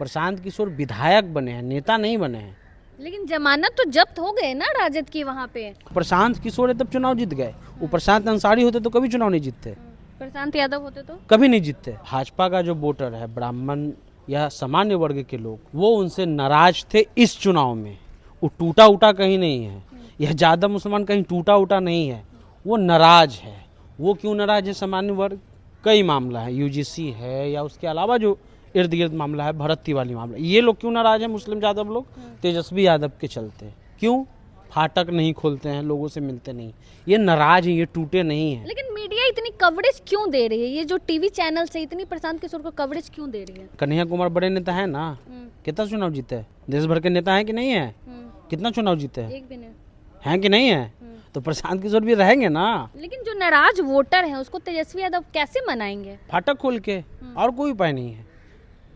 प्रशांत किशोर विधायक बने हैं, नेता नहीं बने हैं। लेकिन जमानत तो जब्त हो गए ना राजद की वहाँ पे। प्रशांत किशोर है तब चुनाव जीत गए। वो प्रशांत अंसारी होते तो कभी चुनाव नहीं जीतते, प्रशांत यादव होते तो। कभी नहीं जीतते। भाजपा का जो वोटर है, ब्राह्मण या सामान्य वर्ग के लोग, वो उनसे नाराज थे इस चुनाव में। वो टूटा उटा कहीं नहीं है, यह ज्यादा मुसलमान कहीं टूटा उटा नहीं है, वो नाराज है। वो क्यों नाराज है सामान्य वर्ग? कई मामला है, यूजीसी है या उसके अलावा जो इर्द गिर्द मामला है, भरती वाली मामला। ये लोग क्यों नाराज है मुस्लिम यादव लोग? तेजस्वी यादव के चलते। क्यों? फाटक नहीं खोलते हैं, लोगों से मिलते नहीं। ये नाराज है, ये टूटे नहीं है। लेकिन मीडिया इतनी कवरेज क्यों दे रही है? ये जो टीवी चैनल से इतनी प्रशांत किशोर को कवरेज क्यों दे रही है? कन्हैया कुमार बड़े नेता है ना, कितना चुनाव जीते हैं? देश भर के नेता है कि नहीं है? कितना चुनाव जीते हैं? एक भी नहीं हैं कि नहीं है? तो प्रशांत किशोर भी रहेंगे ना। लेकिन जो नाराज वोटर है उसको तेजस्वी यादव कैसे मनाएंगे? फाटक खोल के, और कोई उपाय नहीं है।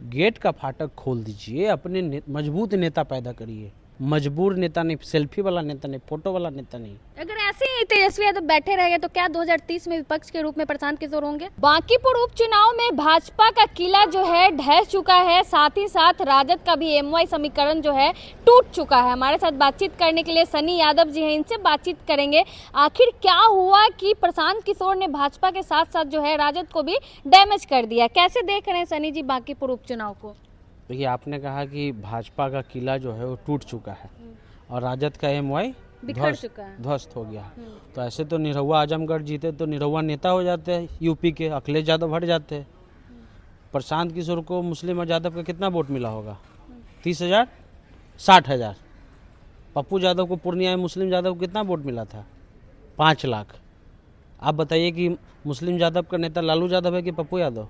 गेट का फाटक खोल दीजिए, अपने मजबूत नेता पैदा करिए। मजबूर नेता नहीं, सेल्फी वाला नेता नहीं, फोटो वाला नेता नहीं। अगर ऐसे ही तेजस्वी यादव बैठे रहेंगे तो क्या 2030 में विपक्ष के रूप में प्रशांत किशोर होंगे? बांकीपुर उपचुनाव में भाजपा का किला जो है ढह चुका है, साथ ही साथ राजद का भी एमवाई समीकरण जो है टूट चुका है। हमारे साथ बातचीत करने के लिए सनी यादव जी हैं, इनसे बातचीत करेंगे। आखिर क्या हुआ कि प्रशांत किशोर ने भाजपा के साथ साथ जो है राजद को भी डैमेज कर दिया? कैसे देख रहे हैं सनी जी बांकीपुर उपचुनाव को? देखिए, आपने कहा कि भाजपा का किला जो है वो टूट चुका है और राजद का एमवाई बिखर चुका है, ध्वस्त हो गया। तो ऐसे तो निरहुआ आजमगढ़ जीते तो निरहुआ नेता हो जाते हैं यूपी के, अखिलेश यादव हट जाते हैं। प्रशांत किशोर को मुस्लिम और यादव का कितना वोट मिला होगा? 30,000, 60,000। पप्पू यादव को पूर्णिया में मुस्लिम यादव को कितना वोट मिला था? 5 लाख। आप बताइए कि मुस्लिम यादव का नेता लालू यादव है कि पप्पू यादव?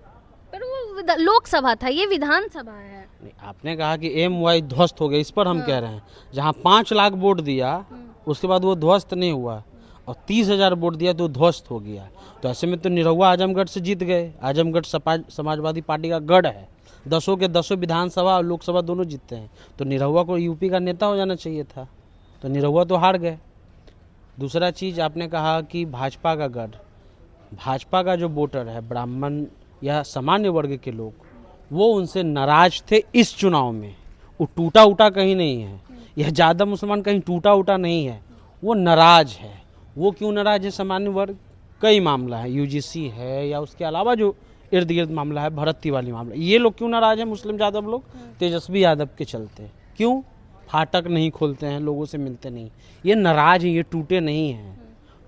पर वो लोकसभा था, ये विधानसभा है। नहीं, आपने कहा कि एमवाई ध्वस्त हो गया, इस पर हम कह रहे हैं। जहां 5 लाख वोट दिया उसके बाद वो ध्वस्त नहीं हुआ और 30,000 वोट दिया तो ध्वस्त हो गया। तो ऐसे में तो निरहुआ आजमगढ़ से जीत गए। आजमगढ़ समाजवादी पार्टी का गढ़ है, 10 के 10 विधानसभा और लोकसभा दोनों जीतते हैं। तो निरहुआ को यूपी का नेता हो जाना चाहिए था, तो निरहुआ तो हार गए। दूसरा चीज़, आपने कहा कि भाजपा का गढ़, भाजपा का जो वोटर है, ब्राह्मण या सामान्य वर्ग के लोग, वो उनसे नाराज थे इस चुनाव में। वो टूटा उटा कहीं नहीं है, यह ज़्यादा मुसलमान कहीं टूटा उटा नहीं है, वो नाराज है। वो क्यों नाराज है सामान्य वर्ग? कई मामला है, यूजीसी है या उसके अलावा जो इर्द गिर्द मामला है, भरती वाली मामला। ये लोग क्यों नाराज है मुस्लिम यादव लोग? तेजस्वी यादव के चलते। क्यों? फाटक नहीं खोलते हैं, लोगों से मिलते नहीं। ये नाराज है, ये टूटे नहीं हैं।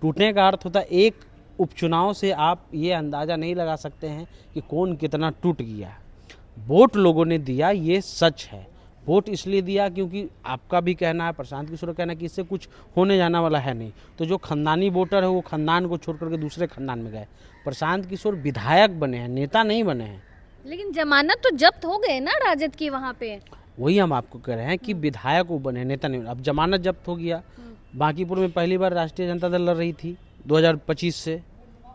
टूटने का अर्थ होता है एक उपचुनाव से आप ये अंदाज़ा नहीं लगा सकते हैं कि कौन कितना टूट गया। वोट लोगों ने दिया, ये सच है। वोट इसलिए दिया क्योंकि आपका भी कहना है, प्रशांत किशोर का कहना है कि इससे कुछ होने जाना वाला है नहीं। तो जो खानदानी वोटर है वो खानदान को छोड़ करके दूसरे खानदान में गए। प्रशांत किशोर विधायक बने हैं, नेता नहीं बने हैं। लेकिन जमानत तो जब्त हो गए ना राजद की वहाँ पे। वही हम आपको कह रहे हैं कि विधायक वो बने, नेता नहीं। अब जमानत जब्त हो गया। बांकीपुर में पहली बार राष्ट्रीय जनता दल लड़ रही थी 2025 से,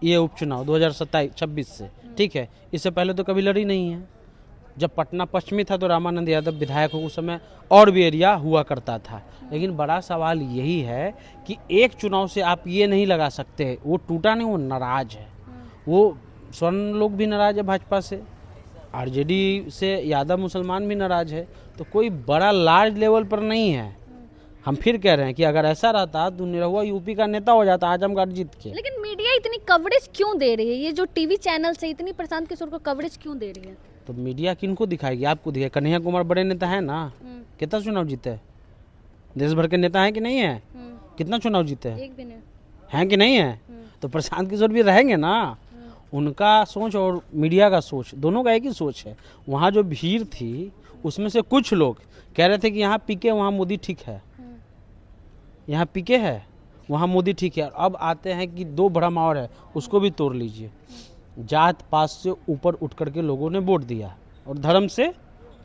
ये उपचुनाव 2026 से, ठीक है। इससे पहले तो कभी लड़ी नहीं है। जब पटना पश्चिमी था तो रामानंद यादव विधायक हो, उस समय और भी एरिया हुआ करता था। लेकिन बड़ा सवाल यही है कि एक चुनाव से आप ये नहीं लगा सकते वो टूटा नहीं, वो नाराज है। वो स्वर्ण लोग भी नाराज है भाजपा से, आरजेडी से यादव मुसलमान भी नाराज है। तो कोई बड़ा लार्ज लेवल पर नहीं है। हम फिर कह रहे हैं कि अगर ऐसा रहता तो निरहुआ यूपी का नेता हो जाता आजमगढ़ जीत के। लेकिन मीडिया इतनी कवरेज क्यों दे रही है? ये जो टीवी चैनल से इतनी प्रशांत किशोर को कवरेज क्यों दे रही है? तो मीडिया किनको दिखाएगी? आपको दिखाएगी। कन्हैया कुमार बड़े नेता है ना, कितना चुनाव जीते हैं? देश भर के नेता है कि नहीं है? कितना चुनाव जीते हैं? एक भी नहीं हैं कि नहीं है? तो प्रशांत किशोर भी रहेंगे ना। उनका सोच और मीडिया का सोच दोनों का एक ही सोच है। वहाँ जो भीड़ थी उसमें से कुछ लोग कह रहे थे कि यहाँ पीके वहाँ मोदी ठीक है, यहाँ पीके है वहाँ मोदी ठीक है। अब आते हैं कि 2 भ्रम और है, उसको भी तोड़ लीजिए। जात पात से ऊपर उठ करके लोगों ने वोट दिया और धर्म से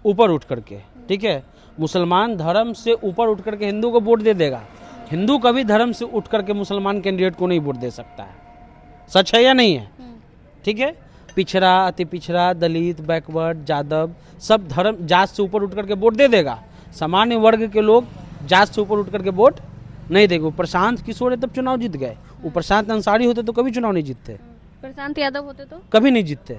ऊपर उठ करके, ठीक है। मुसलमान धर्म से ऊपर उठ करके हिंदू को वोट दे देगा, हिंदू कभी धर्म से उठ करके मुसलमान कैंडिडेट को नहीं वोट दे सकता है। सच है या नहीं है? ठीक है। पिछड़ा, अति पिछड़ा, दलित, बैकवर्ड, जादव, सब धर्म जात से ऊपर उठ करके वोट दे देगा। सामान्य वर्ग के लोग जात से ऊपर उठ करके वोट नहीं देंगे। प्रशांत किशोर है तब चुनाव जीत गए। वो प्रशांत अंसारी होते तो कभी चुनाव नहीं जीतते, प्रशांत यादव होते तो कभी नहीं जीतते।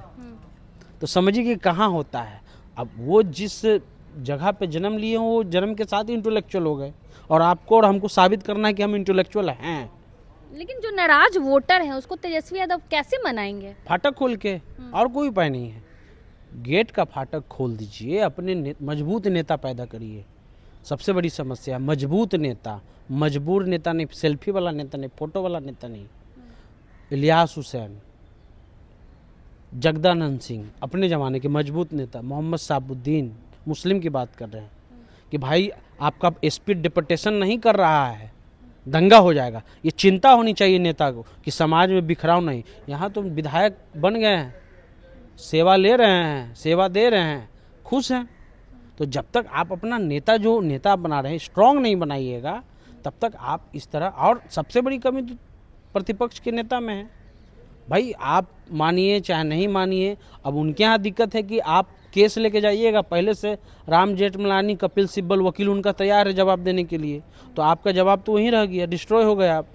तो समझिए कि कहाँ होता है। अब वो जिस जगह पे जन्म लिए हैं वो जन्म के साथ ही इंटेलेक्चुअल हो गए, और आपको और हमको साबित करना है कि हम इंटेलेक्चुअल हैं। लेकिन जो नाराज वोटर हैं उसको तेजस्वी यादव कैसे मनाएंगे? फाटक खोल के, और कोई उपाय नहीं है। गेट का फाटक खोल दीजिए, अपने मजबूत नेता पैदा करिए। सबसे बड़ी समस्या मजबूत नेता, मजबूर नेता नहीं, सेल्फी वाला नेता नहीं, फोटो वाला नेता नहीं। इलियास हुसैन, जगदानंद सिंह अपने ज़माने के मजबूत नेता, मोहम्मद साबुद्दीन मुस्लिम की बात कर रहे हैं कि भाई आपका स्पीड डिपोटेशन नहीं कर रहा है, दंगा हो जाएगा। ये चिंता होनी चाहिए नेता को कि समाज में बिखराव नहीं। यहाँ तो विधायक बन गए हैं, सेवा ले रहे हैं, सेवा दे रहे हैं, खुश हैं। तो जब तक आप अपना नेता जो नेता बना रहे हैं स्ट्रांग नहीं बनाइएगा, तब तक आप इस तरह। और सबसे बड़ी कमी तो प्रतिपक्ष के नेता में है। भाई आप मानिए चाहे नहीं मानिए, अब उनके यहाँ दिक्कत है कि आप केस लेके जाइएगा। पहले से राम जेठमलानी, कपिल सिब्बल वकील उनका तैयार है जवाब देने के लिए, तो आपका जवाब तो वहीं रह गया, डिस्ट्रॉय हो गया आप।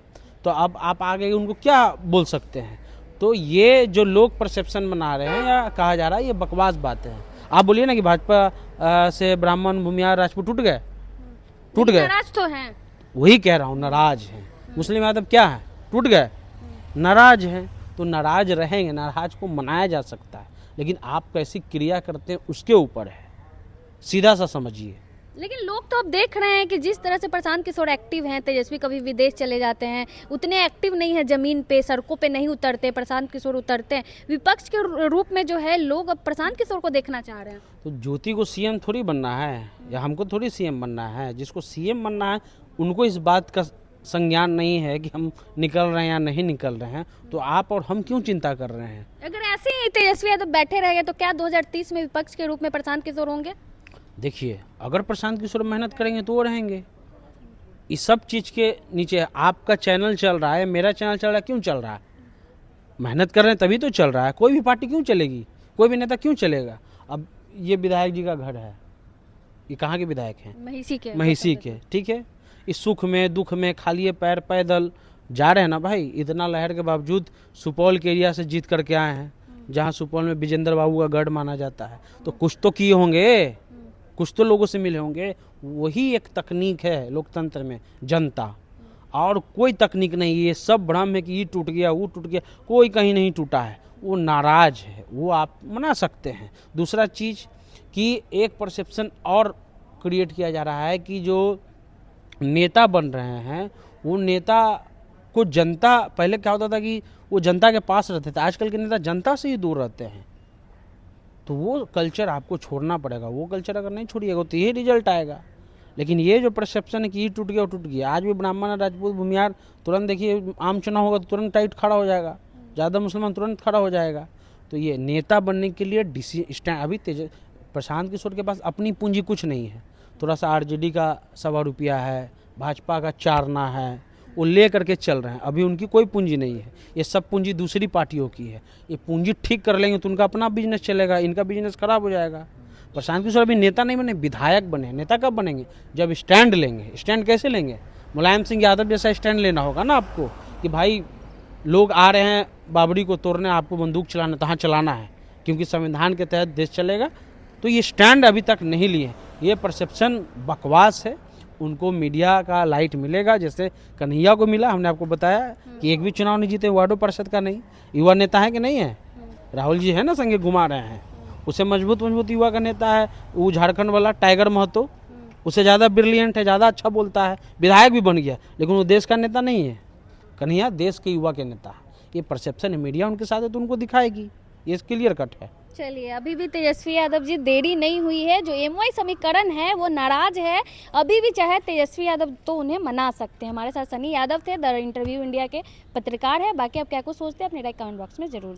तो अब आप आगे उनको क्या बोल सकते हैं? तो ये जो लोग परसेप्शन बना रहे हैं या कहा जा रहा है, ये बकवास बात है। आप बोलिए ना कि भाजपा से ब्राह्मण, भूमिहार, राजपूत टूट गए, टूट गए, नाराज तो हैं। वही कह रहा हूँ, नाराज हैं। मुस्लिम यादव क्या है? टूट गए, नाराज हैं। तो नाराज रहेंगे, नाराज को मनाया जा सकता है, लेकिन आप कैसी क्रिया करते हैं उसके ऊपर है। सीधा सा समझिए। लेकिन लोग तो अब देख रहे हैं कि जिस तरह से प्रशांत किशोर एक्टिव हैं, तेजस्वी कभी विदेश चले जाते हैं, उतने एक्टिव नहीं है, जमीन पे सड़कों पे नहीं उतरते, प्रशांत किशोर उतरते हैं। विपक्ष के रूप में जो है लोग अब प्रशांत किशोर को देखना चाह रहे हैं। तो ज्योति को सीएम थोड़ी बनना है, या हमको थोड़ी सीएम बनना है। जिसको सीएम बनना है उनको इस बात का संज्ञान नहीं है कि हम निकल रहे हैं या नहीं निकल रहे हैं। तो आप और हम क्यों चिंता कर रहे हैं? अगर ऐसे ही तेजस्वी यादव बैठे रहेंगे तो क्या 2030 में विपक्ष के रूप में प्रशांत किशोर होंगे? देखिए, अगर प्रशांत किशोर मेहनत करेंगे तो वो रहेंगे। इस सब चीज़ के नीचे आपका चैनल चल रहा है, मेरा चैनल चल रहा है, क्यों चल रहा है? मेहनत कर रहे हैं तभी तो चल रहा है। कोई भी पार्टी क्यों चलेगी, कोई भी नेता क्यों चलेगा? अब ये विधायक जी का घर है, ये कहाँ के विधायक हैं? महिषी के, ठीक है। इस सुख में दुख में खाली पैर पैदल जा रहे हैं ना भाई। इतना लहर के बावजूद सुपौल के एरिया से जीत करके आए हैं, जहाँ सुपौल में विजेंद्र बाबू का गढ़ माना जाता है। तो कुछ तो किए होंगे, कुछ तो लोगों से मिले होंगे। वही एक तकनीक है लोकतंत्र में, जनता, और कोई तकनीक नहीं। ये सब भ्रम है कि ये टूट गया, वो टूट गया, कोई कहीं नहीं टूटा है। वो नाराज है, वो आप मना सकते हैं। दूसरा चीज़ कि एक परसेप्शन और क्रिएट किया जा रहा है कि जो नेता बन रहे हैं वो नेता को जनता, पहले क्या होता था कि वो जनता के पास रहते थे, आजकल के नेता जनता से ही दूर रहते हैं। तो वो कल्चर आपको छोड़ना पड़ेगा। वो कल्चर अगर नहीं छोड़िएगा तो यही रिजल्ट आएगा। लेकिन ये जो परसेप्शन है कि ये टूट गया, वो टूट गया। आज भी ब्राह्मण, राजपूत, भूमिहार तुरंत देखिए आम चुनाव होगा तो तुरंत टाइट खड़ा हो जाएगा, ज़्यादा मुसलमान तुरंत खड़ा हो जाएगा। तो ये नेता बनने के लिए स्टैंड, अभी प्रशांत किशोर के पास अपनी पूंजी कुछ नहीं है। थोड़ा सा आरजेडी का 1.25 रुपया है, भाजपा का 4 है, वो ले करके चल रहे हैं। अभी उनकी कोई पूंजी नहीं है, ये सब पूंजी दूसरी पार्टियों की है। ये पूंजी ठीक कर लेंगे तो उनका अपना बिजनेस चलेगा, इनका बिजनेस खराब हो जाएगा। प्रशांत किशोर अभी नेता नहीं बने, विधायक बने। नेता कब बनेंगे? जब स्टैंड लेंगे। स्टैंड कैसे लेंगे? मुलायम सिंह यादव जैसा स्टैंड लेना होगा ना आपको, कि भाई लोग आ रहे हैं बाबरी को तोड़ने, आपको बंदूक चलाना, तहाँ चलाना है, क्योंकि संविधान के तहत देश चलेगा। तो ये स्टैंड अभी तक नहीं लिए। ये परसेप्शन बकवास है। उनको मीडिया का लाइट मिलेगा, जैसे कन्हैया को मिला। हमने आपको बताया कि एक भी चुनाव नहीं जीते, वार्डो पार्षद का नहीं। युवा नेता है कि नहीं है? राहुल जी है ना, संगे घुमा रहे हैं। उसे मजबूत युवा का नेता है वो झारखंड वाला टाइगर महतो, उससे ज़्यादा ब्रिलियंट है, ज़्यादा अच्छा बोलता है, विधायक भी बन गया, लेकिन वो देश का नेता नहीं है। कन्हैया देश के युवा के नेता है। ये परसेप्शन है, मीडिया उनके साथ है तो उनको दिखाएगी, ये क्लियर कट है। चलिए, अभी भी तेजस्वी यादव जी देरी नहीं हुई है। जो एमवाई समीकरण है वो नाराज है, अभी भी चाहे तेजस्वी यादव तो उन्हें मना सकते हैं। हमारे साथ सनी यादव थे, द इंटरव्यू इंडिया के पत्रकार है। बाकी आप क्या कुछ सोचते हैं अपने राय कमेंट बॉक्स में जरूर